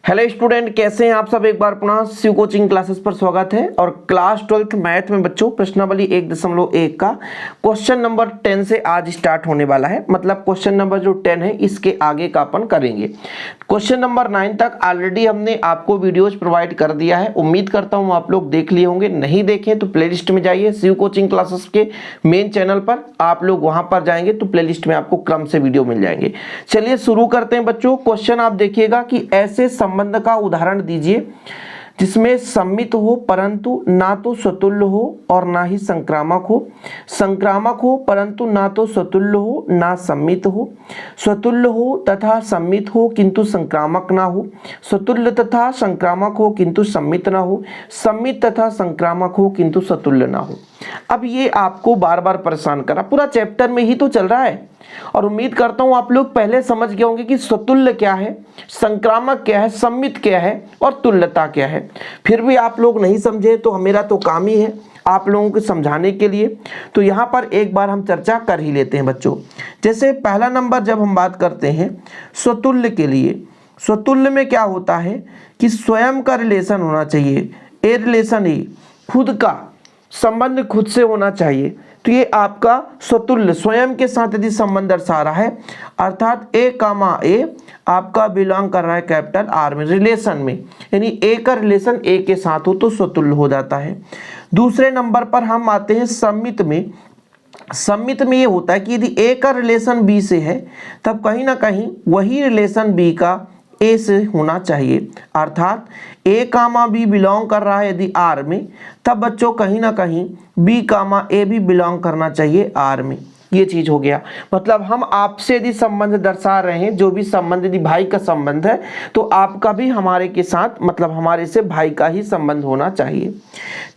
Hello student, कैसे हैं आप सब। एक बार पुनः शिव कोचिंग क्लासेस पर स्वागत है। और क्लास 12th मैथ में बच्चों प्रश्नावली 1.1 का क्वेश्चन नंबर 10 से आज स्टार्ट होने वाला है। मतलब क्वेश्चन नंबर जो 10 है इसके आगे का अपन करेंगे। क्वेश्चन नंबर 9 तक ऑलरेडी हमने आपको वीडियोज प्रोवाइड कर दिया है। उम्मीद करता हूँ आप लोग देख लिए होंगे। नहीं देखें तो प्लेलिस्ट में जाइए, शिव कोचिंग क्लासेस के मेन चैनल पर आप लोग वहां पर जाएंगे तो प्लेलिस्ट में आपको क्रम से वीडियो मिल जाएंगे। चलिए शुरू करते हैं बच्चों। क्वेश्चन आप देखिएगा कि ऐसे संबंध का उदाहरण दीजिए जिसमें सम्मित हो परंतु ना तो स्वतुल्य हो और ना ही संक्रामक हो, संक्रामक हो परंतु ना तो स्वतुल्य हो ना सम्मित हो, स्वतुल्य हो तथा सम्मित हो किंतु संक्रामक ना हो, स्वतुल्य तथा संक्रामक हो किंतु सम्मित ना हो, सम्मित तथा संक्रामक हो किंतु स्वतुल्य ना हो। अब ये आपको बार बार परेशान करा, पूरा चैप्टर में ही तो चल रहा है। और उम्मीद करता हूं आप लोग पहले समझ गए होंगे कि स्वतुल्य क्या है, संक्रामक क्या है, सम्मित क्या है और तुल्यता क्या है। फिर भी आप लोग नहीं समझे तो मेरा तो काम ही है आप लोगों को समझाने के लिए। तो यहाँ पर एक बार हम चर्चा कर ही लेते हैं बच्चों। जैसे पहला नंबर जब हम बात करते हैं स्वतुल्य के लिए, स्वतुल्य में क्या होता है कि स्वयं का रिलेशन होना चाहिए। ए रिलेशन ही खुद का संबंध खुद से होना चाहिए। तो ये आपका स्वतुल्य स्वयं के साथ यदि संबंध दर्शा रहा है, अर्थात ए कामा ए आपका बिलोंग कर रहा है कैपिटल आर में, रिलेशन में, यानी ए का रिलेशन ए के साथ हो तो स्वतुल्य हो जाता है। दूसरे नंबर पर हम आते हैं सम्मित में। सम्मित में ये होता है कि यदि ए का रिलेशन बी से है तब कहीं ना कहीं वही रिलेशन बी का ए से होना चाहिए। अर्थात ए कामा बी बिलोंग कर रहा है यदि आर में, तब बच्चों कहीं ना कहीं बी कामा ए भी बिलोंग करना चाहिए आर में। ये चीज हो गया। मतलब हम आपसे यदि संबंध दर्शा रहे हैं, जो भी संबंध यदि भाई का संबंध है तो आपका भी हमारे के साथ मतलब हमारे से भाई का ही संबंध होना चाहिए।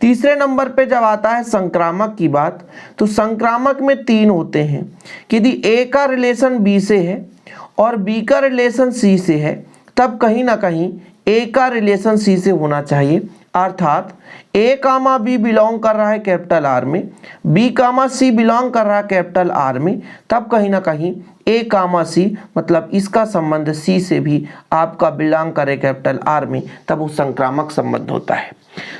तीसरे नंबर पे जब आता है संक्रामक की बात, तो संक्रामक में 3 होते हैं कि यदि ए का रिलेशन बी से है और बी का रिलेशन सी से है तब कहीं ना कहीं ए का रिलेशन सी से होना चाहिए। अर्थात ए कामा बी बिलोंग कर रहा है कैपिटल आर में, बी कामा सी बिलोंग कर रहा है कैपिटल आर में, तब कहीं ना कहीं ए कामा सी मतलब इसका संबंध सी से भी आपका बिलोंग करे कैपिटल आर में, तब वो संक्रामक संबंध होता है।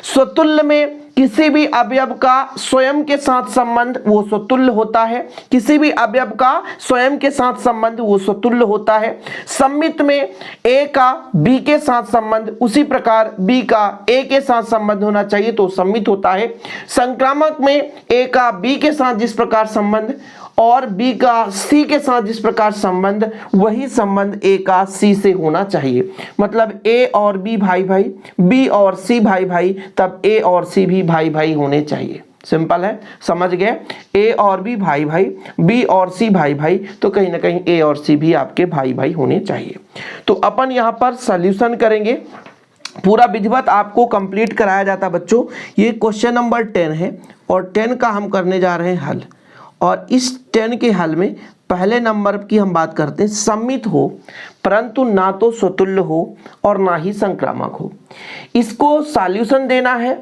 स्वतुल्य में किसी भी अवयव का स्वयं के साथ संबंध वो स्वतुल्य होता है, किसी भी अवयव का स्वयं के साथ संबंध वो स्वतुल्य होता है। सम्मित में ए का बी के साथ संबंध, उसी प्रकार बी का ए के साथ संबंध होना चाहिए तो सम्मित होता है। संक्रामक में ए का बी के साथ जिस प्रकार संबंध और बी का सी के साथ जिस प्रकार संबंध, वही संबंध ए का सी से होना चाहिए। मतलब ए और बी भाई भाई, बी और सी भाई भाई, तब ए और सी भी भाई भाई होने चाहिए। सिंपल है, समझ गए। ए और बी भाई भाई, बी और सी भाई भाई, तो कहीं ना कहीं ए और सी भी आपके भाई भाई होने चाहिए। तो अपन यहाँ पर सॉल्यूशन करेंगे। पूरा विधिवत आपको कंप्लीट कराया जाता बच्चों। ये क्वेश्चन नंबर 10 है और 10 का हम करने जा रहे हैं हल। और इस 10 के हल में पहले नंबर की हम बात करते हैं, सम्मित हो परंतु ना तो स्वतुल्य हो और ना ही संक्रामक हो। इसको सॉल्यूशन देना है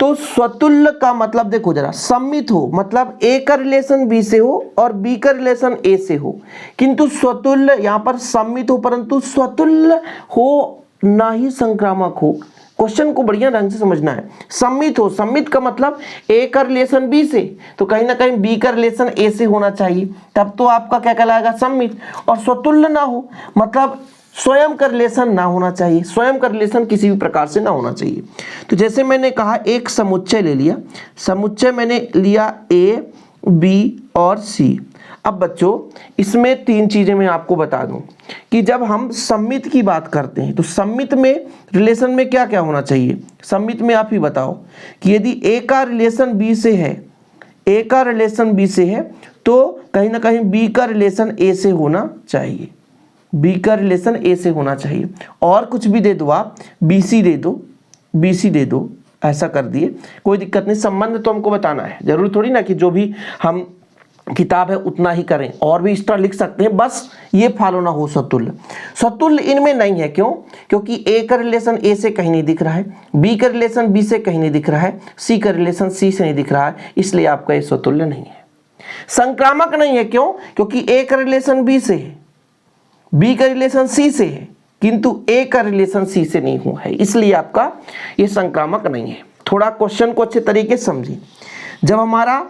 तो स्वतुल्य का मतलब देखो जरा, सम्मित हो मतलब ए का रिलेशन बी से हो और बी का रिलेशन ए से हो, किंतु स्वतुल्य यहाँ पर सम्मित हो परंतु स्वतुल्य हो ना ही संक्रामक हो। क्वेश्चन को बढ़िया ढंग से समझना है। सम्मित हो, सम्मित का मतलब ए का रिलेशन बी से, तो कहीं ना कहीं बी का रिलेशन ए से होना चाहिए, तब तो आपका क्या कहलाएगा सम्मित। और स्वतुल्य ना हो मतलब स्वयं का रिलेशन ना होना चाहिए, स्वयं का रिलेशन किसी भी प्रकार से ना होना चाहिए। तो जैसे मैंने कहा एक समुच्चय ले लिया, समुच्चय मैंने लिया ए बी और सी। अब बच्चों इसमें 3 चीजें मैं आपको बता दूं कि जब हम सम्मित की बात करते हैं तो सम्मित में रिलेशन में क्या क्या होना चाहिए। सम्मित में आप ही बताओ कि यदि ए का रिलेशन बी से है, ए का रिलेशन बी से है तो कहीं ना कहीं बी का रिलेशन ए से होना चाहिए, बी का रिलेशन ए से होना चाहिए। और कुछ भी दे दो आप, बी सी दे दो, बी सी दे दो, ऐसा कर दिए, कोई दिक्कत नहीं। संबंध तो हमको बताना है, जरूरी थोड़ी ना कि जो भी हम किताब है उतना ही करें, और भी एक्स्ट्रा लिख सकते हैं, बस ये फॉलो ना हो स्वतुल्य। स्वतुल्य इनमें नहीं है, क्यों? क्योंकि ए का रिलेशन ए से कहीं नहीं दिख रहा है, बी का रिलेशन बी से कहीं नहीं दिख रहा है, सी का रिलेशन सी से नहीं दिख रहा है, इसलिए आपका ये स्वतुल्य नहीं है। संक्रामक नहीं है, क्यों? क्योंकि ए का रिलेशन बी से है, बी का रिलेशन सी से है, किंतु ए का रिलेशन सी से नहीं हुआ है, इसलिए आपका ये संक्रामक नहीं है। थोड़ा क्वेश्चन को अच्छे तरीके से समझिए। जब हमारा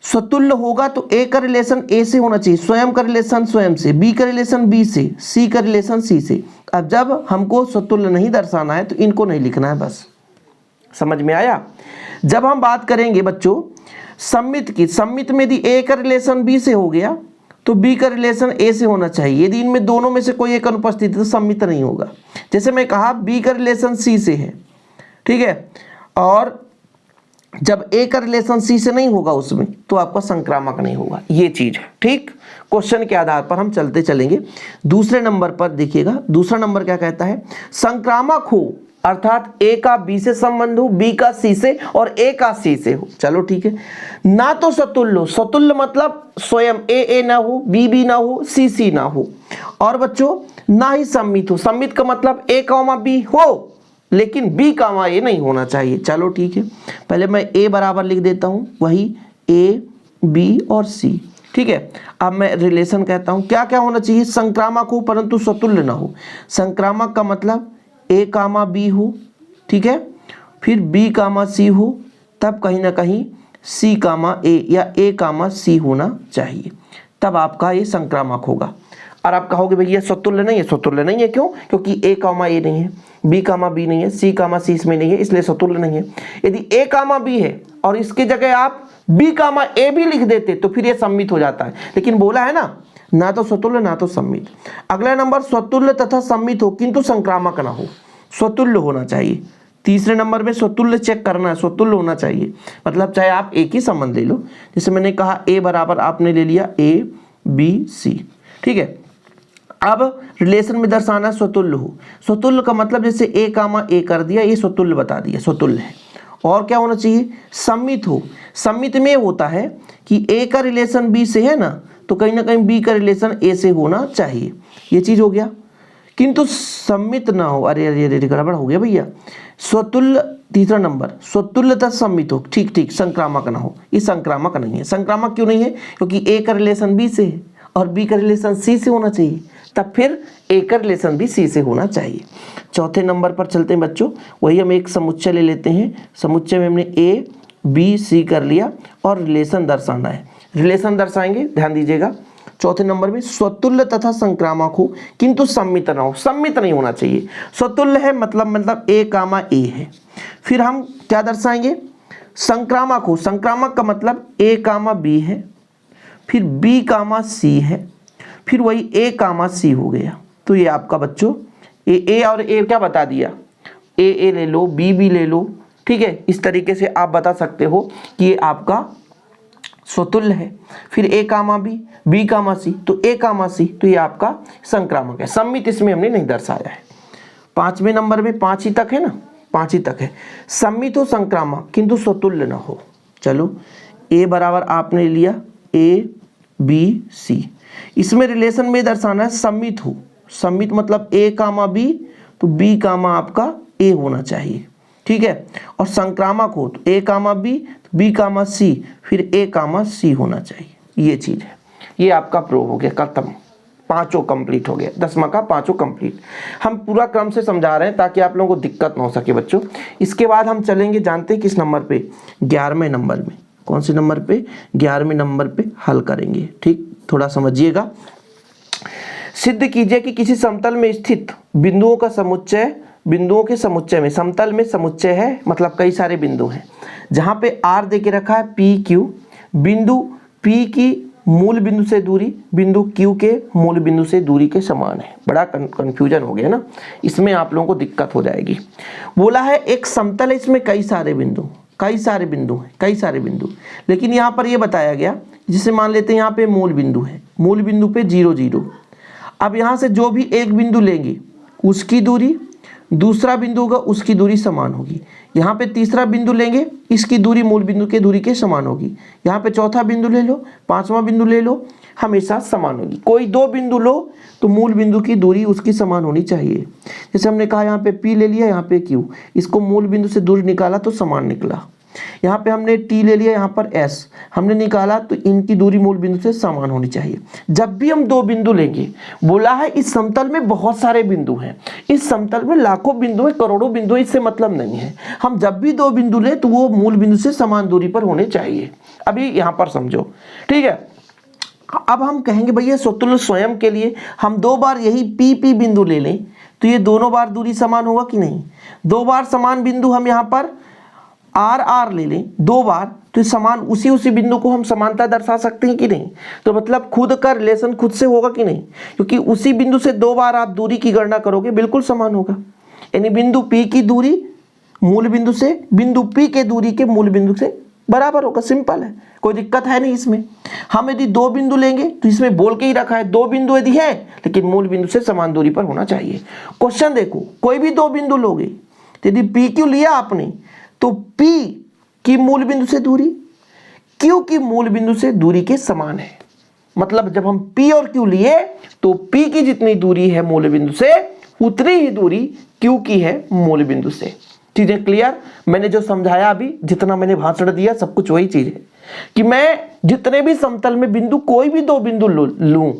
स्वतुल्य होगा तो ए का रिलेशन ए से होना चाहिए, स्वयं का रिलेशन स्वयं से, बी का रिलेशन बी से, सी का रिलेशन सी से। अब जब हमको स्वतुल्य नहीं दर्शाना है तो इनको नहीं लिखना है, बस समझ में आया। जब हम बात करेंगे बच्चों सम्मित की, सम्मित में यदि ए का रिलेशन बी से हो गया तो बी का रिलेशन ए से होना चाहिए। यदि इनमें दोनों में से कोई एक अनुपस्थित है तो सम्मित नहीं होगा। जैसे मैं कहा बी का रिलेशन सी से है, ठीक है, और जब ए का रिलेशन सी से नहीं होगा उसमें तो आपका संक्रामक नहीं होगा, ये चीज है। ठीक, क्वेश्चन के आधार पर हम चलते चलेंगे। दूसरे नंबर पर देखिएगा, दूसरा नंबर क्या कहता है, संक्रामक हो अर्थात ए का बी से संबंध हो, बी का सी से और ए का सी से हो। चलो ठीक है। ना तो सतुल्य हो, सतुल्य मतलब स्वयं ए ना हो, बी ना हो, सी ना हो, और बच्चों ना ही सम्मित हो। सम्मित का मतलब ए कॉमा बी हो लेकिन बी कामा ए नहीं होना चाहिए। चलो ठीक है, पहले मैं ए बराबर लिख देता हूं, वही ए बी और सी। ठीक है, अब मैं रिलेशन कहता हूं क्या क्या होना चाहिए, संक्रामक हो परंतु स्वतुल्य ना हो। संक्रामक का मतलब ए कामा बी हो, ठीक है, फिर बी कामा सी हो, तब कहीं ना कहीं सी कामा ए या ए कामा सी होना चाहिए, तब आपका ये संक्रामक होगा। और आप कहोगे भैया स्वतुल्य नहीं है, स्वतुल्य नहीं है क्यों, क्योंकि ए कामा ए नहीं है, बी कामा बी नहीं है, सी कामा सी इसमें नहीं है, इसलिए स्वतुल्य नहीं है। यदि ए कामा बी है और इसकी जगह आप बी कामा ए भी लिख देते तो फिर ये सम्मित हो जाता है, लेकिन बोला है ना तो स्वतुल्य ना तो सम्मित। अगला नंबर स्वतुल्य तथा सम्मित हो किंतु संक्रामक ना हो, स्वतुल्य होना चाहिए। तीसरे नंबर में स्वतुल्य चेक करना है, स्वतुल्य होना चाहिए, मतलब चाहे आप एक ही संबंध ले लो। जैसे मैंने कहा ए बराबर आपने ले लिया ए बी सी, ठीक है। अब रिलेशन में दर्शाना स्वतुल्य हो, स्वतुल्य का मतलब जैसे ए कामा ए कर दिया, ये स्वतुल्य बता दिया, स्वतुल्य है। और क्या होना चाहिए, सम्मित हो। सम्मित में होता है कि ए का रिलेशन बी से है ना, तो कहीं ना कहीं बी का रिलेशन ए से होना चाहिए, ये चीज हो गया। किंतु सम्मित ना हो, अरे अरे अरे गड़बड़ हो गया भैया। स्वतुल्य तीसरा नंबर, स्वतुल्य तथा सम्मित हो, ठीक ठीक, संक्रामक ना हो, ये संक्रामक नहीं है। संक्रामक क्यों नहीं है, क्योंकि ए का रिलेशन बी से है और बी का रिलेशन सी से होना चाहिए, तब फिर ए का रिलेशन भी सी से होना चाहिए। चौथे नंबर पर चलते हैं बच्चों, वही हम एक समुच्चय ले लेते हैं। समुच्चय में हमने ए बी सी कर लिया और रिलेशन दर्शाना है, रिलेशन दर्शाएंगे, ध्यान दीजिएगा। चौथे नंबर में स्वतुल्य तथा संक्रामक हो किंतु सम्मित ना हो, सम्मित नहीं होना चाहिए। स्वतुल्य है मतलब ए कामा ए है। फिर हम क्या दर्शाएंगे, संक्रामक हो, संक्रामक का मतलब ए कामा बी है, फिर बी कामा सी है, फिर वही ए कामा सी हो गया। तो ये आपका बच्चों ए और ए क्या बता दिया, ए ले लो, बी ले लो, ठीक है। इस तरीके से आप बता सकते हो कि ये आपका स्वतुल्य है। फिर ए कामा बी कामा सी, तो ए कामा सी, तो ये आपका संक्रामक है। सम्मित इसमें हमने नहीं दर्शाया है। पांचवें नंबर में 5 ही तक है ना, 5 ही तक है। सम्मित हो संक्रामक किंतु स्वतुल्य ना हो। चलो ए बराबर आपने लिया ए बी सी, इसमें रिलेशन में दर्शाना है सम्मित हो। सम्मित मतलब ए कामा बी, तो बी कामा आपका ए होना चाहिए, ठीक है। और संक्रामक हो तो ए कामा बी कामा सी, फिर ए कामा सी होना चाहिए, ये चीज है। ये आपका प्रूव हो गया, खत्म, पांचों कंप्लीट हो गया, 10वां का पांचों कंप्लीट। हम पूरा क्रम से समझा रहे हैं ताकि आप लोगों को दिक्कत ना हो सके बच्चों। इसके बाद हम चलेंगे, जानते हैं किस नंबर पे, 11वें नंबर में। कौन से नंबर पे, 11वें नंबर पे हल करेंगे, ठीक, थोड़ा समझिएगा। सिद्ध कीजिए कि किसी समतल में स्थित बिंदुओं का समुच्चय, बिंदुओं के समुच्चय में, समतल में समुच्चय है मतलब कई सारे बिंदु हैं, जहां पे आर दे के रखा है पी क्यू, बिंदु पी की मूल बिंदु से दूरी बिंदु क्यू के मूल बिंदु से दूरी के समान है। बड़ा कंफ्यूजन हो गया ना, इसमें आप लोगों को दिक्कत हो जाएगी। बोला है एक समतल है, इसमें कई सारे बिंदु हैं, कई सारे बिंदु, लेकिन यहाँ पर ये बताया गया, जिसे मान लेते हैं यहाँ पे मूल बिंदु है, मूल बिंदु पे 0 0। अब यहाँ से जो भी एक बिंदु लेंगे उसकी दूरी, दूसरा बिंदु होगा उसकी दूरी समान होगी। यहाँ पे तीसरा बिंदु लेंगे, इसकी दूरी मूल बिंदु के दूरी के समान होगी। यहाँ पे चौथा बिंदु ले लो, 5वां बिंदु ले लो, हमेशा समान होगी। कोई 2 बिंदु लो तो मूल बिंदु की दूरी उसकी समान होनी चाहिए। जैसे हमने कहा यहाँ पे P ले लिया, यहाँ पे Q, इसको मूल बिंदु से दूरी निकाला तो समान निकला। यहाँ पे हमने t ले लिया, यहाँ पर s हमने निकाला, तो इनकी दूरी मूल बिंदु से समान होनी चाहिए। जब भी हम दो बिंदु लेंगे, बोला है इस समतल में बहुत सारे बिंदु हैं, इस समतल में लाखों बिंदु हैं, करोड़ों बिंदु हैं, इससे मतलब नहीं है। हम जब भी दो बिंदु लें तो वो मूल बिंदु से समान दूरी पर होने चाहिए। अभी यहाँ पर समझो, ठीक है। अब हम कहेंगे भैया स्वतुल्य स्वयं के लिए हम दो बार यही P बिंदु ले लें तो ये दोनों बार दूरी समान होगा कि नहीं। दो बार समान बिंदु हम यहाँ पर R ले लें दो बार, तो समान उसी बिंदु को हम समानता दर्शा सकते हैं कि नहीं। तो मतलब खुद का रिलेशन खुद से होगा कि नहीं, क्योंकि उसी बिंदु से दो बार आप दूरी की गणना करोगे, बिल्कुल समान होगा। यानी बिंदु P की दूरी मूल बिंदु से बिंदु P के दूरी के मूल बिंदु से बराबर होगा। सिंपल है, कोई दिक्कत है नहीं इसमें। हम यदि दो बिंदु लेंगे तो इसमें बोल के ही रखा है दो बिंदु यदि है लेकिन मूल बिंदु से समान दूरी पर होना चाहिए। क्वेश्चन देखो, कोई भी दो बिंदु लोगे, यदि PQ लिया आपने तो P की मूल बिंदु से दूरी Q की मूल बिंदु से दूरी के समान है। मतलब जब हम P और Q लिए तो P की जितनी दूरी है मूल बिंदु से उतनी ही दूरी Q की है मूल बिंदु से। चीजें क्लियर? मैंने जो समझाया अभी, जितना मैंने भाषण दिया, सब कुछ वही चीज है कि मैं जितने भी समतल में बिंदु, कोई भी दो बिंदु लूं,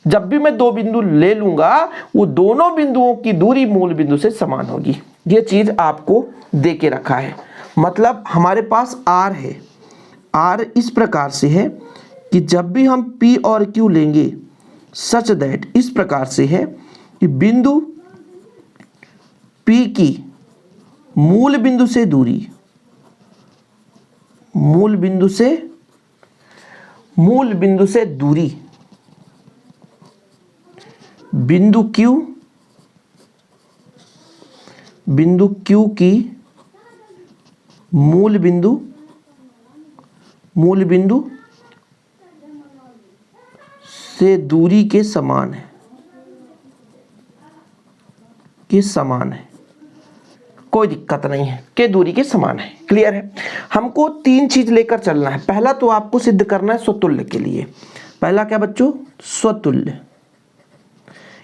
जब भी मैं दो बिंदु ले लूंगा वो दोनों बिंदुओं की दूरी मूल बिंदु से समान होगी। ये चीज आपको दे के रखा है। मतलब हमारे पास R है, R इस प्रकार से है कि जब भी हम P और Q लेंगे सच दैट इस प्रकार से है कि बिंदु P की मूल बिंदु से दूरी, मूल बिंदु से दूरी बिंदु Q की मूल बिंदु से दूरी के समान है, कोई दिक्कत नहीं है, के दूरी के समान है। क्लियर है? हमको तीन चीज लेकर चलना है। पहला तो आपको सिद्ध करना है स्वतुल्य के लिए। पहला क्या बच्चों? स्वतुल्य।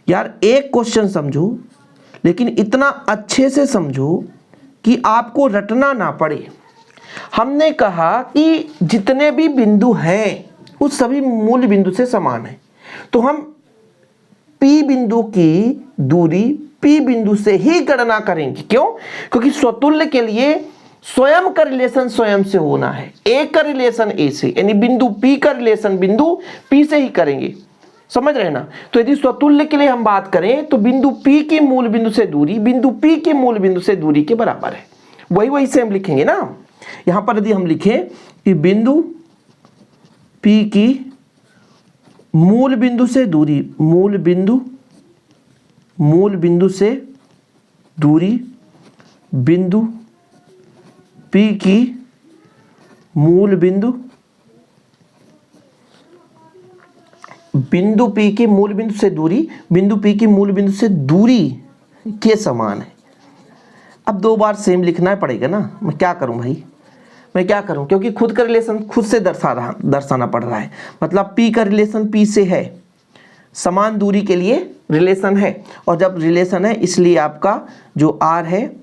यार एक क्वेश्चन समझो, लेकिन इतना अच्छे से समझो कि आपको रटना ना पड़े। हमने कहा कि जितने भी बिंदु हैं उस सभी मूल बिंदु से समान है, तो हम P बिंदु की दूरी P बिंदु से ही गणना करेंगे। क्यों? क्योंकि स्वतुल्य के लिए स्वयं का रिलेशन स्वयं से होना है, A का रिलेशन A से, यानी बिंदु P का रिलेशन बिंदु P से ही करेंगे। समझ रहे ना? तो यदि स्वतुल्य के लिए हम बात करें तो बिंदु P की मूल बिंदु से दूरी बिंदु P के मूल बिंदु से दूरी के बराबर है। वही से हम लिखेंगे ना। यहां पर यदि हम लिखें कि बिंदु P की मूल बिंदु से दूरी, मूल बिंदु से दूरी बिंदु P की मूल बिंदु P की मूल बिंदु से दूरी बिंदु P की मूल बिंदु से दूरी के समान है। अब दो बार सेम लिखना पड़ेगा ना, मैं क्या करूं भाई, मैं क्या करूं, क्योंकि खुद का रिलेशन खुद से दर्शाना पड़ रहा है। मतलब P का रिलेशन P से है, समान दूरी के लिए रिलेशन है, और जब रिलेशन है इसलिए आपका जो R है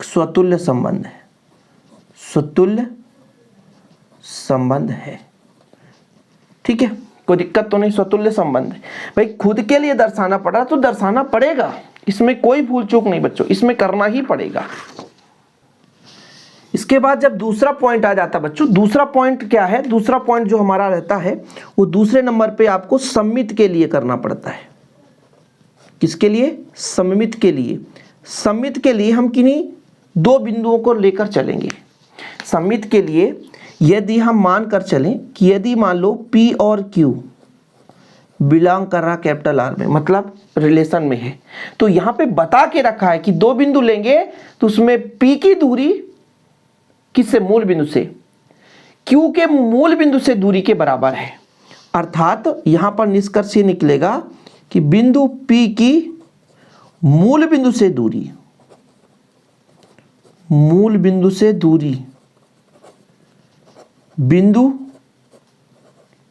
स्वतुल्य संबंध है, स्वतुल्य संबंध है। ठीक है, कोई दिक्कत तो नहीं, स्वतुल्य संबंध है। भाई खुद के लिए दर्शाना पड़ा तो दर्शाना पड़ेगा, इसमें कोई भूल चूक नहीं बच्चों, इसमें करना ही पड़ेगा। इसके बाद जब दूसरा पॉइंट आ जाता बच्चों, दूसरा पॉइंट क्या है? दूसरा पॉइंट जो हमारा रहता है वो दूसरे नंबर पे आपको सममित के लिए करना पड़ता है। किसके लिए? सममित के लिए। सममित के लिए हम किन्हीं दो बिंदुओं को लेकर चलेंगे। सममित के लिए यदि हम मान कर चलें कि यदि मान लो P और Q बिलोंग कर रहा कैपिटल R में, मतलब रिलेशन में है, तो यहां पे बता के रखा है कि दो बिंदु लेंगे तो उसमें P की दूरी किससे? मूल बिंदु से Q के मूल बिंदु से दूरी के बराबर है। अर्थात यहां पर निष्कर्ष ये निकलेगा कि बिंदु P की मूल बिंदु से दूरी, मूल बिंदु से दूरी बिंदु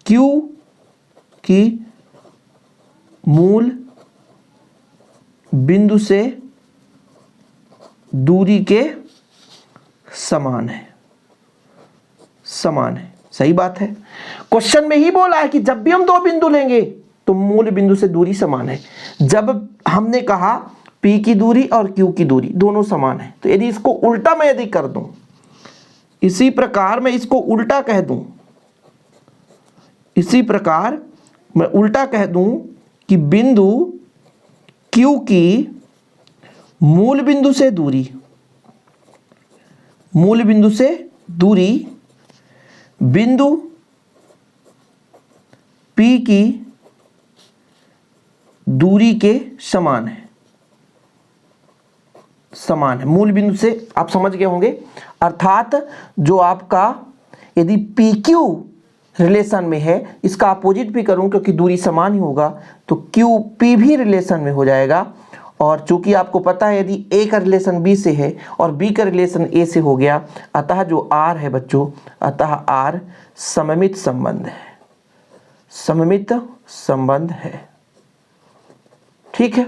Q की मूल बिंदु से दूरी के समान है। समान है। सही बात है। क्वेश्चन में ही बोला है कि जब भी हम दो बिंदु लेंगे तो मूल बिंदु से दूरी समान है। जब हमने कहा P की दूरी और Q की दूरी दोनों समान है, तो यदि इसको उल्टा मैं यदि कर दूं, इसी प्रकार मैं इसको उल्टा कह दूं, इसी प्रकार मैं उल्टा कह दूं कि बिंदु Q की मूल बिंदु से दूरी, मूल बिंदु से दूरी बिंदु P की दूरी के समान है, समान है। मूल बिंदु से आप समझ गए होंगे, अर्थात जो आपका यदि PQ रिलेशन में है, इसका अपोजिट भी करूं क्योंकि दूरी समान ही होगा, तो QP भी रिलेशन में हो जाएगा। और चूंकि आपको पता है यदि A का रिलेशन B से है और B का रिलेशन A से हो गया, अतः जो R है बच्चों, अतः R सममित संबंध है, सममित संबंध है। ठीक है,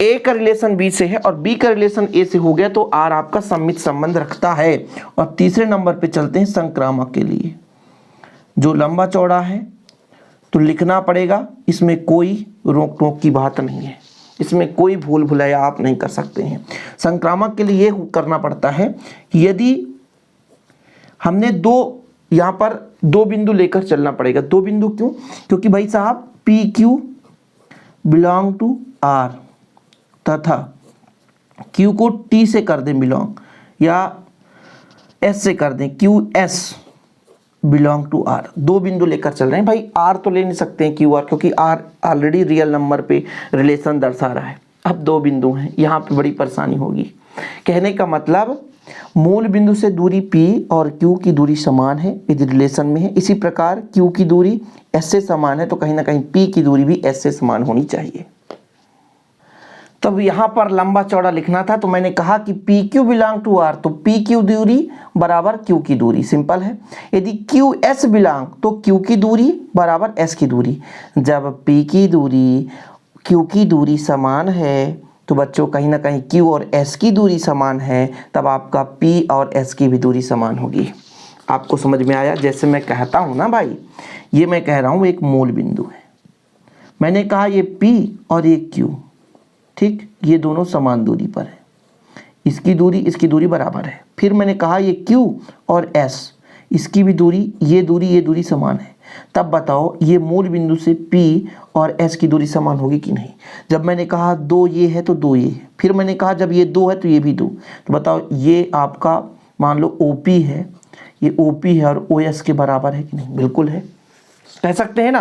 A का रिलेशन B से है और B का रिलेशन A से हो गया, तो R आपका सममित संबंध रखता है। और तीसरे नंबर पे चलते हैं संक्रामक के लिए। जो लंबा चौड़ा है तो लिखना पड़ेगा, इसमें कोई रोक टोक की बात नहीं है, इसमें कोई भूल भुलैया आप नहीं कर सकते हैं। संक्रामक के लिए ये करना पड़ता है कि यदि हमने यहाँ पर दो बिंदु लेकर चलना पड़ेगा। दो बिंदु क्यों? क्योंकि भाई साहब PQ बिलोंग टू R तथा Q को T से कर दें बिलोंग, या S से कर दें, QS बिलोंग टू R। दो बिंदु लेकर चल रहे हैं भाई, R तो ले नहीं सकते हैं QR, क्योंकि R ऑलरेडी रियल नंबर पे रिलेशन दर्शा रहा है। अब दो बिंदु हैं, यहाँ पे बड़ी परेशानी होगी। कहने का मतलब मूल बिंदु से दूरी P और Q की दूरी समान है यदि रिलेशन में है। इसी प्रकार Q की दूरी S से समान है, तो कहीं ना कहीं P की दूरी भी S से समान होनी चाहिए। तब यहाँ पर लंबा चौड़ा लिखना था, तो मैंने कहा कि PQ बिलोंग टू R, तो PQ दूरी बराबर Q की दूरी, सिंपल है। यदि QS बिलोंग, तो Q की दूरी बराबर S की दूरी। जब P की दूरी Q की दूरी समान है, तो बच्चों कहीं ना कहीं Q और S की दूरी समान है, तब आपका P और S की भी दूरी समान होगी। आपको समझ में आया? जैसे मैं कहता हूँ ना भाई, ये मैं कह रहा हूँ एक मूल बिंदु है, मैंने कहा ये P और ये Q, ठीक, ये दोनों समान दूरी पर है, इसकी दूरी बराबर है। फिर मैंने कहा ये Q और S, इसकी भी दूरी, ये दूरी समान है। तब बताओ ये मूल बिंदु से P और S की दूरी समान होगी कि नहीं? जब मैंने कहा दो ये है तो दो ये है, फिर मैंने कहा जब ये दो है तो ये भी दो, तो बताओ ये आपका मान लो OP है, ये OP है और OS के बराबर है कि नहीं? बिल्कुल है। कह सकते हैं ना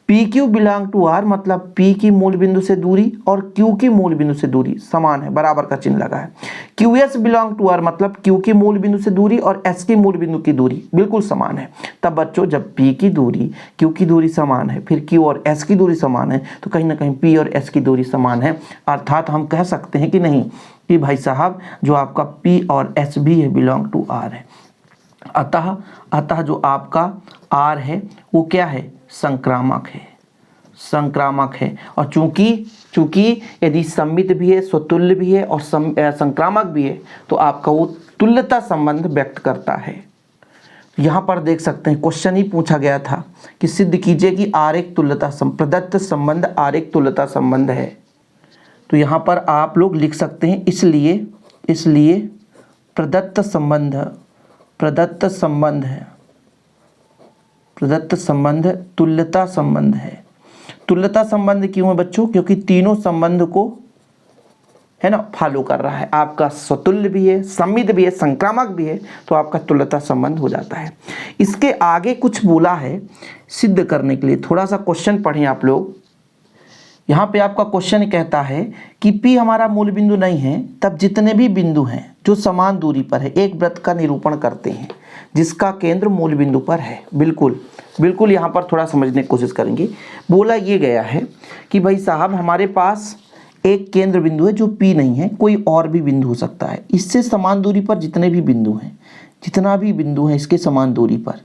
PQ बिलोंग टू R, मतलब P की मूल बिंदु से दूरी और Q की मूल बिंदु से दूरी समान है, बराबर का चिन्ह लगा है। QS बिलोंग टू R, मतलब Q की मूल बिंदु से दूरी और S की मूल बिंदु की दूरी बिल्कुल समान है। तब बच्चों जब P की दूरी Q की दूरी समान है, फिर Q और S की दूरी समान है, तो कहीं ना कहीं P और S की दूरी समान है। अर्थात हम कह सकते हैं कि नहीं कि भाई साहब जो आपका P और S भी है बिलोंग टू R है। अतः जो आपका R है वो क्या है? संक्रामक है, संक्रामक है। और चूंकि यदि सममित भी है, स्वतुल्य भी है और संक्रामक भी है, तो आपका वो तुल्यता संबंध व्यक्त करता है। यहाँ पर देख सकते हैं क्वेश्चन ही पूछा गया था कि सिद्ध कीजिए कि R एक तुल्यता प्रदत्त संबंध R एक तुल्यता संबंध है। तो यहाँ पर आप लोग लिख सकते हैं इसलिए प्रदत्त संबंध तुल्यता संबंध है। तुल्यता संबंध क्यों है बच्चों? क्योंकि तीनों संबंध को है ना फॉलो कर रहा है। आपका स्वतुल्य भी है, सममित भी है, संक्रामक भी है, तो आपका तुल्यता संबंध हो जाता है। इसके आगे कुछ बोला है सिद्ध करने के लिए, थोड़ा सा क्वेश्चन पढ़ें आप लोग। यहाँ पे आपका क्वेश्चन कहता है कि P हमारा मूल बिंदु नहीं है, तब जितने भी बिंदु हैं जो समान दूरी पर है एक वृत्त का निरूपण करते हैं जिसका केंद्र मूल बिंदु पर है। बिल्कुल यहाँ पर थोड़ा समझने की कोशिश करेंगे। बोला ये गया है कि भाई साहब हमारे पास एक केंद्र बिंदु है जो P नहीं है, कोई और भी बिंदु हो सकता है। इससे समान दूरी पर जितने भी बिंदु हैं, जितना भी बिंदु है इसके समान दूरी पर,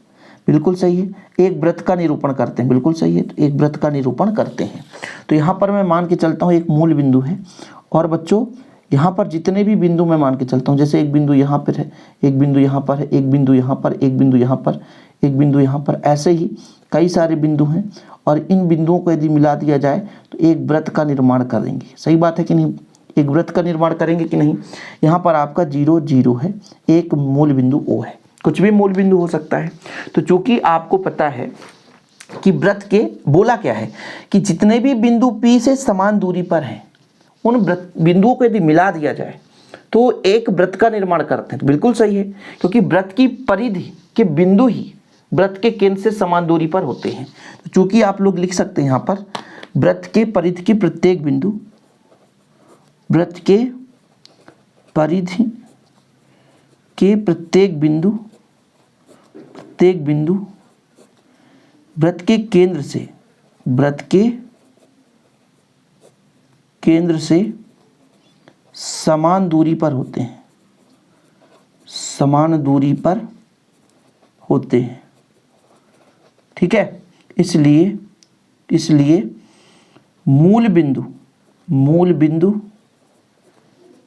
बिल्कुल सही है। एक वृत्त का निरूपण करते हैं, बिल्कुल सही है, तो एक वृत्त का निरूपण करते हैं। तो यहाँ पर मैं मान के चलता हूँ एक मूल बिंदु है, और बच्चों यहाँ पर जितने भी बिंदु मैं मान के चलता हूँ, जैसे एक बिंदु यहाँ पर है, एक बिंदु यहाँ पर है, एक बिंदु यहाँ पर, एक बिंदु यहाँ पर, एक बिंदु यहाँ पर, ऐसे ही कई सारे बिंदु हैं और इन बिंदुओं को यदि मिला दिया जाए तो एक वृत्त का निर्माण करेंगे। सही बात है कि नहीं, एक वृत्त का निर्माण करेंगे कि नहीं। यहाँ पर आपका 0 0 है, एक मूल बिंदु O है, कुछ भी मूल बिंदु हो सकता है। तो चूंकि आपको पता है कि वृत्त के बोला क्या है कि जितने भी बिंदु P से समान दूरी पर हैं उन बिंदुओं को यदि मिला दिया जाए तो एक वृत्त का निर्माण करते हैं। तो बिल्कुल सही है, क्योंकि वृत्त की परिधि के बिंदु ही वृत्त के केंद्र से समान दूरी पर होते हैं। तो चूंकि आप लोग लिख सकते हैं यहाँ पर वृत्त के परिधि के प्रत्येक बिंदु, वृत्त के परिधि के प्रत्येक बिंदु वृत्त के केंद्र से, वृत्त के केंद्र से समान दूरी पर होते हैं, समान दूरी पर होते हैं। ठीक है, इसलिए मूल बिंदु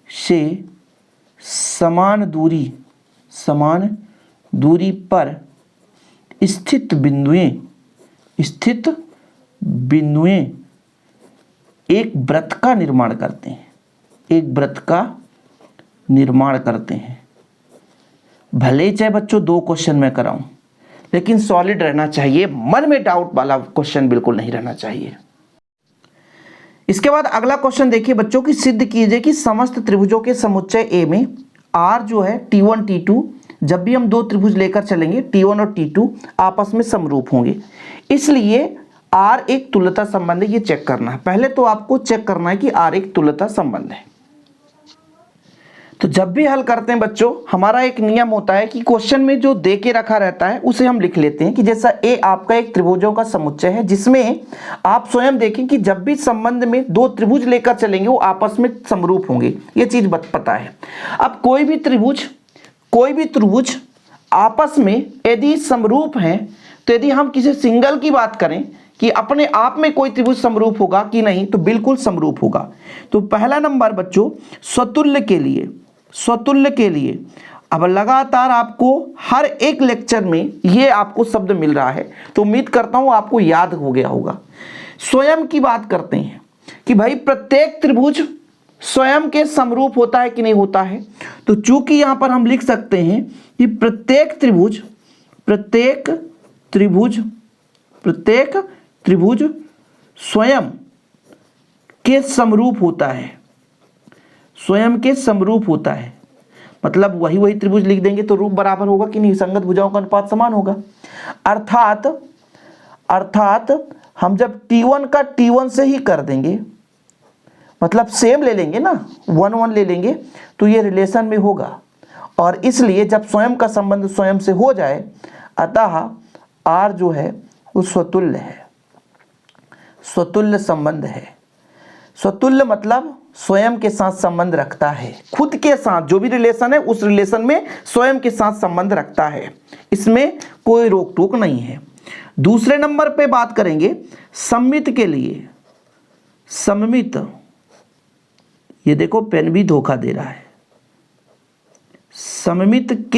से समान दूरी पर स्थित बिंदुएं एक वृत्त का निर्माण करते हैं, भले ही चाहे बच्चों 2 क्वेश्चन में कराऊं, लेकिन सॉलिड रहना चाहिए, मन में डाउट वाला क्वेश्चन बिल्कुल नहीं रहना चाहिए। इसके बाद अगला क्वेश्चन देखिए बच्चों की, सिद्ध कीजिए कि समस्त त्रिभुजों के समुच्चय A में R जो है T1 T2, जब भी हम 2 त्रिभुज लेकर चलेंगे T1 और T2 आपस में समरूप होंगे, इसलिए R एक तुल्यता संबंध है। ये चेक करना है, पहले तो आपको चेक करना है कि R एक तुल्यता संबंध है। तो जब भी हल करते हैं बच्चों, हमारा एक नियम होता है कि क्वेश्चन में जो दे के रखा रहता है उसे हम लिख लेते हैं कि जैसा A आपका एक त्रिभुजों का समुच्चय है, जिसमें आप स्वयं देखें कि जब भी संबंध में 2 त्रिभुज लेकर चलेंगे वो आपस में समरूप होंगे, ये चीज पता है। अब कोई भी त्रिभुज आपस में यदि समरूप हैं, तो यदि हम किसी सिंगल की बात करें कि अपने आप में कोई त्रिभुज समरूप होगा कि नहीं, तो बिल्कुल समरूप होगा। तो पहला नंबर बच्चों स्वतुल्य के लिए अब लगातार आपको हर एक लेक्चर में ये आपको शब्द मिल रहा है, तो उम्मीद करता हूं आपको याद हो गया होगा। स्वयं की बात करते हैं कि भाई प्रत्येक त्रिभुज स्वयं के समरूप होता है कि नहीं होता है। तो चूंकि यहां पर हम लिख सकते हैं कि प्रत्येक त्रिभुज स्वयं के समरूप होता है, मतलब वही त्रिभुज लिख देंगे तो रूप बराबर होगा कि नहीं, संगत भुजाओं का अनुपात समान होगा। अर्थात हम जब T1 का T1 से ही कर देंगे, मतलब सेम ले लेंगे ना, 1 1 ले लेंगे, तो ये रिलेशन में होगा। और इसलिए जब स्वयं का संबंध स्वयं से हो जाए, अतः R जो है वो स्वतुल्य है, स्वतुल्य संबंध है। स्वतुल्य मतलब स्वयं के साथ संबंध रखता है, खुद के साथ जो भी रिलेशन है उस रिलेशन में स्वयं के साथ संबंध रखता है, इसमें कोई रोक टोक नहीं है। दूसरे नंबर पे बात करेंगे सममित के लिए। सममित, ये देखो पेन भी धोखा दे रहा है। सममित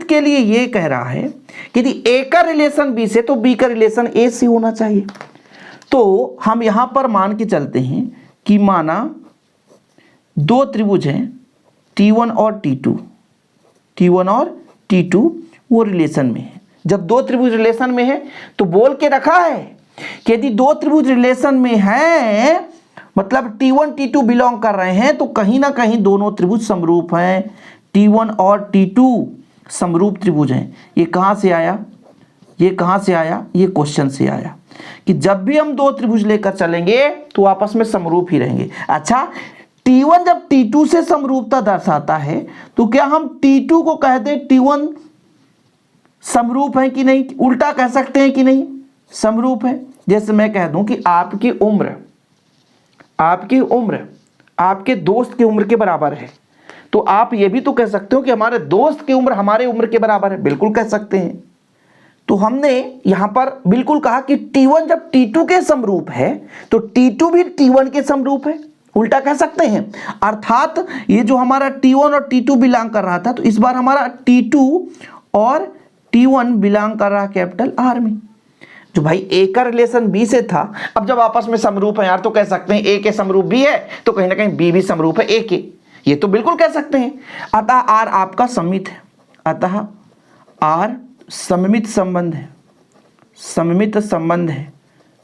के लिए ये कह रहा है कि यदि A का रिलेशन B से तो B का रिलेशन A से होना चाहिए। तो हम यहां पर मान के चलते हैं कि माना 2 त्रिभुज हैं T1 और T2 वो रिलेशन में है। जब 2 त्रिभुज रिलेशन में है तो बोल के रखा है कि यदि 2 त्रिभुज रिलेशन में हैं, मतलब T1 T2 बिलोंग कर रहे हैं, तो कहीं ना कहीं दोनों त्रिभुज समरूप हैं। T1 और T2 समरूप त्रिभुज हैं। ये कहां से आया, ये क्वेश्चन से आया कि जब भी हम 2 त्रिभुज लेकर चलेंगे तो आपस में समरूप ही रहेंगे। अच्छा, T1 जब T2 से समरूपता दर्शाता है तो क्या हम T2 को कहते हैं T1 समरूप है कि नहीं, उल्टा कह सकते हैं कि नहीं समरूप है। जैसे मैं कह दूं कि आपकी उम्र आपके दोस्त की उम्र के बराबर है, तो आप ये भी तो कह सकते हो कि हमारे दोस्त की उम्र हमारे उम्र के बराबर है, बिल्कुल कह सकते हैं। तो हमने यहां पर बिल्कुल कहा कि T1 जब T2 के समरूप है तो T2 भी T1 के समरूप है, उल्टा कह सकते हैं। अर्थात ये जो हमारा T1 और T2 बिलोंग कर रहा था, तो इस बार हमारा T2 और T1 बिलोंग कर रहा है कैपिटल R में। जो भाई A का रिलेशन B से था, अब जब आपस में समरूप है यार तो कह सकते हैं A के समरूप B है तो कहीं ना कहीं B भी समरूप है A के, ये तो बिल्कुल कह सकते हैं। अतः R आपका सममित है, अतः R सममित संबंध है, सममित संबंध है,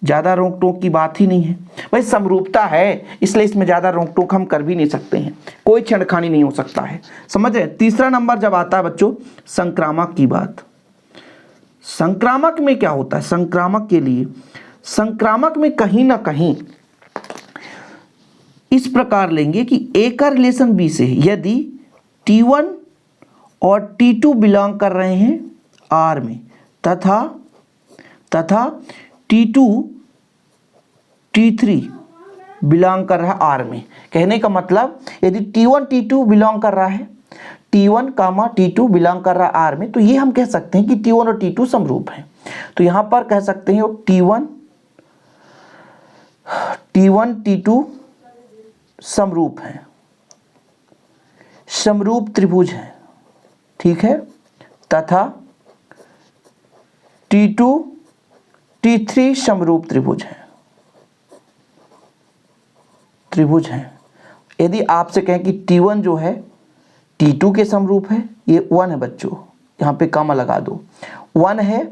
ज़्यादा रोक टोक की बात ही नहीं है भाई, समरूपता है इसलिए इसमें ज़्यादा रोक टोक हम कर भी नहीं सकते हैं, कोई छेड़खानी नहीं हो सकता है, समझ रहे। तीसरा नंबर जब आता है बच्चों संक्रामक की बात, संक्रामक में क्या होता है, संक्रामक के लिए, संक्रामक में कहीं ना कहीं इस प्रकार लेंगे कि A का रिलेशन B से है, यदि T1 और T2 बिलोंग कर रहे हैं R में तथा T2 T3 बिलोंग कर रहा है R में। कहने का मतलब यदि T1 T2 बिलोंग कर रहा है, T1 T2 बिलोंग कर रहा है R में, तो ये हम कह सकते हैं कि T1 और T2 समरूप हैं। तो यहां पर कह सकते हैं T1 T2 समरूप हैं, समरूप त्रिभुज हैं, ठीक है, तथा T2 T3 समरूप त्रिभुज हैं। यदि आपसे कहें कि T1 जो है T2 के समरूप है, ये 1 है बच्चों, यहाँ पे कॉमा लगा दो, 1 है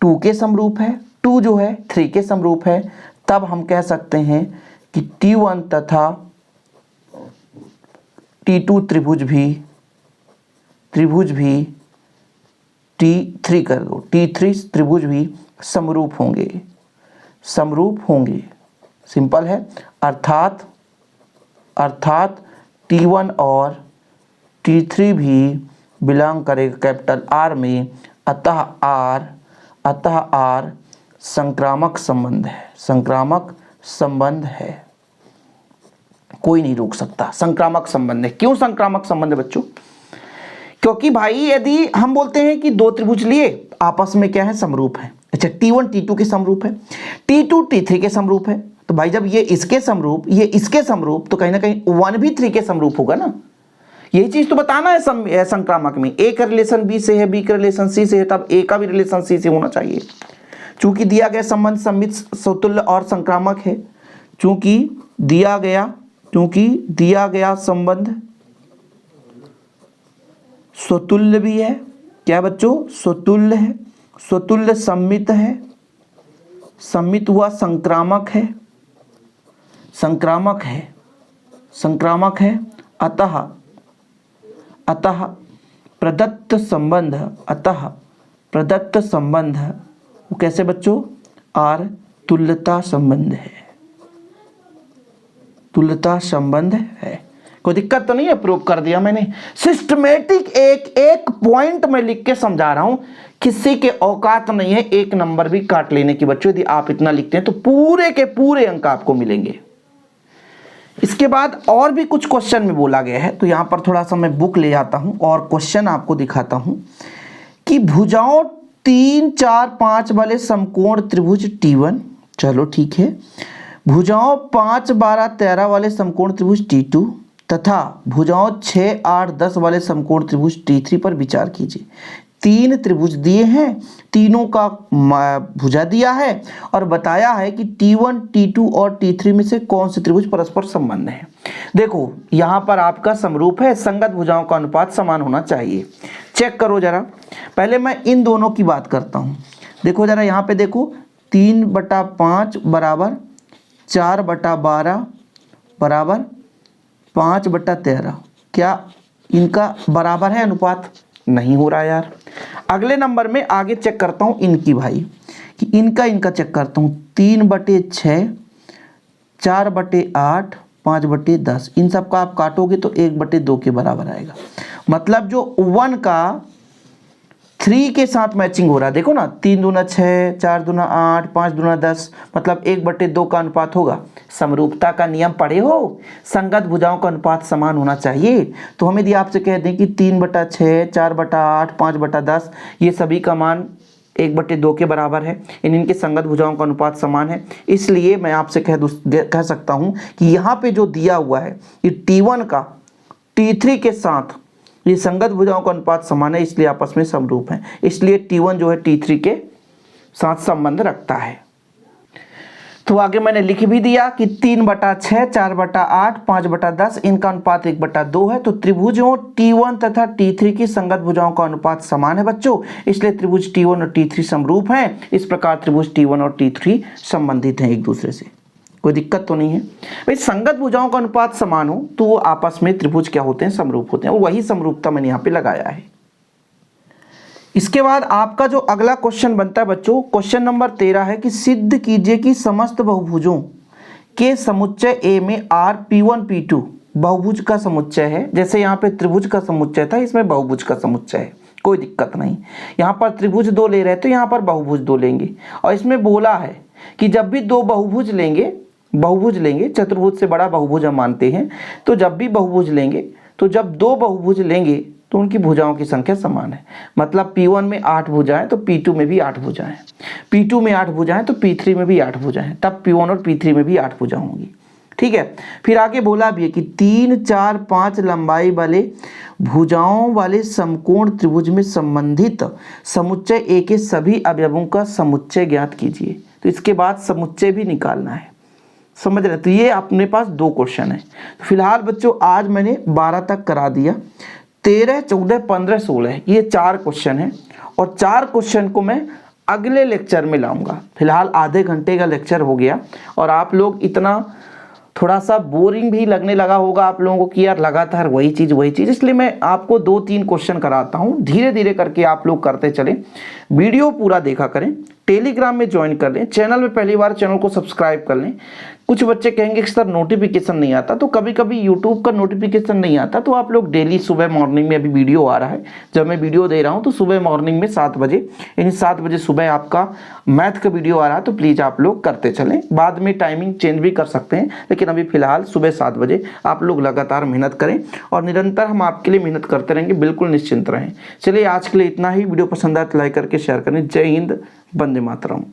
2 के समरूप है, 2 जो है 3 के समरूप है, तब हम कह सकते हैं कि T1 तथा T2 त्रिभुज भी T3 कर दो, T3 त्रिभुज भी समरूप होंगे, सिंपल है। अर्थात T1 और T3 भी बिलोंग करेगा कैपिटल R में, अतः R संक्रामक संबंध है, कोई नहीं रोक सकता, संक्रामक संबंध है। क्यों संक्रामक संबंध है बच्चों? क्योंकि भाई यदि हम बोलते हैं कि दो त्रिभुज लिए आपस में क्या है, समरूप है, अच्छा T1 T2 के समरूप है, T2 T3 के समरूप है, तो भाई जब ये इसके समरूप ये इसके समरूप तो कहीं ना कहीं 1 भी 3 के समरूप होगा ना, यही चीज तो बताना है संक्रामक में। A का रिलेशन B से है, B का रिलेशन C से है, तब A का भी रिलेशन C से होना चाहिए। चूंकि दिया गया संबंध सममित स्वतुल्य और संक्रामक है, चूंकि दिया गया संबंध स्वतुल्य भी है, क्या बच्चों, स्वतुल्य है, स्वतुल्य सम्मित है, सम्मित हुआ संक्रामक है, अतः प्रदत्त संबंध वो कैसे बच्चों, R तुल्यता संबंध है। कोई दिक्कत तो नहीं है, प्रूव कर दिया मैंने। सिस्टमेटिक एक पॉइंट में लिख के समझा रहा हूं, किसी के औकात नहीं है एक नंबर भी काट लेने की बच्चों। यदि आप इतना लिखते हैं तो पूरे के पूरे अंक आपको मिलेंगे। इसके बाद और भी कुछ क्वेश्चन में बोला गया है, तो यहां पर थोड़ा सा मैं बुक ले जाता हूं और क्वेश्चन आपको दिखाता हूं कि भुजाओं 3, 4, 5 वाले समकोण त्रिभुज T1, चलो ठीक है, भुजाओं 5, 12, 13 वाले समकोण त्रिभुज T2 तथा भुजाओं 6, 8, 10 वाले समकोण त्रिभुज T3 पर विचार कीजिए। 3 त्रिभुज दिए हैं, तीनों का भुजा दिया है और बताया है कि T1, T2 और T3 में से कौन से त्रिभुज परस्पर संबंध है। देखो यहाँ पर आपका समरूप है, संगत भुजाओं का अनुपात समान होना चाहिए। चेक करो जरा, पहले मैं इन दोनों की बात करता हूँ। देखो जरा यहाँ पे देखो, 3/5 बराबर 4/12 बराबर 5/13, क्या इनका बराबर है अनुपात? नहीं हो रहा यार। अगले नंबर में आगे चेक करता हूं इनकी भाई, कि इनका चेक करता हूं, 3/6, 4/8, 5/10, इन सब का आप काटोगे तो 1/2 के बराबर आएगा। मतलब जो 1 का 3 के साथ मैचिंग हो रहा है, देखो ना, 3 दूना 6, 4 दूना 8, 5 दूना 10, मतलब 1/2 का अनुपात होगा। समरूपता का नियम पढ़े हो, संगत भुजाओं का अनुपात समान होना चाहिए। तो हम यदि आपसे कह दें कि 3/6, 4/8, 5/10 ये सभी का मान 1/2 के बराबर है, इनके संगत भुजाओं का अनुपात समान है, इसलिए मैं आपसे कह सकता हूं कि यहाँ पे जो दिया हुआ है ये T1 का T3 के साथ ये संगत भुजाओं का अनुपात समान है, इसलिए आपस में समरूप है, इसलिए T1 जो है T3 के साथ संबंध रखता है। तो आगे मैंने लिख भी दिया कि 3/6, 4/8, 5/10 इनका अनुपात 1/2 है। तो त्रिभुजों T1 तथा T3 की संगत भुजाओं का अनुपात समान है बच्चों, इसलिए त्रिभुज T1 और T3 समरूप हैं। इस प्रकार त्रिभुज T1 और T3 संबंधित हैं एक दूसरे से। कोई दिक्कत तो नहीं है भाई। संगत भुजाओं का अनुपात समान हो तो वो आपस में त्रिभुज क्या होते हैं, समरूप होते हैं। वही समरूपता मैंने यहाँ पे लगाया है। इसके बाद आपका जो अगला क्वेश्चन बनता है बच्चों, क्वेश्चन नंबर 13 है कि सिद्ध कीजिए कि समस्त बहुभुजों के समुच्चय A में R P1 P2 बहुभुज का समुच्चय है। जैसे यहाँ पे त्रिभुज का समुच्चय था, इसमें बहुभुज का समुच्चय है, कोई दिक्कत नहीं। यहाँ पर त्रिभुज 2 ले रहे हैं तो यहाँ पर बहुभुज 2 लेंगे। और इसमें बोला है कि जब भी 2 बहुभुज लेंगे, चतुर्भुज से बड़ा बहुभुज हम मानते हैं, तो जब भी बहुभुज लेंगे, तो जब 2 बहुभुज लेंगे तो उनकी भुजाओं की संख्या समान है। मतलब P1 में 8 भुजाएं तो P2 में भी 8 भुजाएं, P2 में 8 भुजाएं तो P3 में भी 8 भुजाएं, तब P1 और P3 में भी 8 भुजा होंगी। ठीक है। फिर आगे बोला भी है कि 3, 4, 5 लंबाई वाले भुजाओं वाले समकोण त्रिभुज में संबंधित समुच्चय A के सभी अवयवों का समुच्चय ज्ञात कीजिए। तो इसके बाद समुच्चय भी निकालना है, समझ रहे। तो ये अपने पास 2 क्वेश्चन है। तो फिलहाल बच्चों आज मैंने 12 तक करा दिया। 13, 14, 15, 16 ये 4 क्वेश्चन हैं और 4 क्वेश्चन को मैं अगले लेक्चर में लाऊंगा। फिलहाल आधे घंटे का लेक्चर हो गया और आप लोग इतना थोड़ा सा बोरिंग भी लगने लगा होगा आप लोगों को कि यार लगातार वही चीज़, इसलिए मैं आपको 2-3 क्वेश्चन कराता हूँ। धीरे धीरे करके आप लोग करते चलें, वीडियो पूरा देखा करें, टेलीग्राम में ज्वाइन कर लें, चैनल में पहली बार चैनल को सब्सक्राइब कर लें। कुछ बच्चे कहेंगे कि सर नोटिफिकेशन नहीं आता, तो कभी कभी यूट्यूब का नोटिफिकेशन नहीं आता तो आप लोग डेली सुबह मॉर्निंग में, अभी वीडियो आ रहा है जब मैं वीडियो दे रहा हूं तो सुबह मॉर्निंग में 7 बजे, यानी 7 बजे सुबह आपका मैथ का वीडियो आ रहा है, तो प्लीज़ आप लोग करते चलें। बाद में टाइमिंग चेंज भी कर सकते हैं, लेकिन अभी फिलहाल सुबह 7 बजे आप लोग लगातार मेहनत करें और निरंतर हम आपके लिए मेहनत करते रहेंगे, बिल्कुल निश्चिंत रहें। चलिए आज के लिए इतना ही। वीडियो पसंद आए तो लाइक करके शेयर करें। जय हिंद, वंदे मातरम।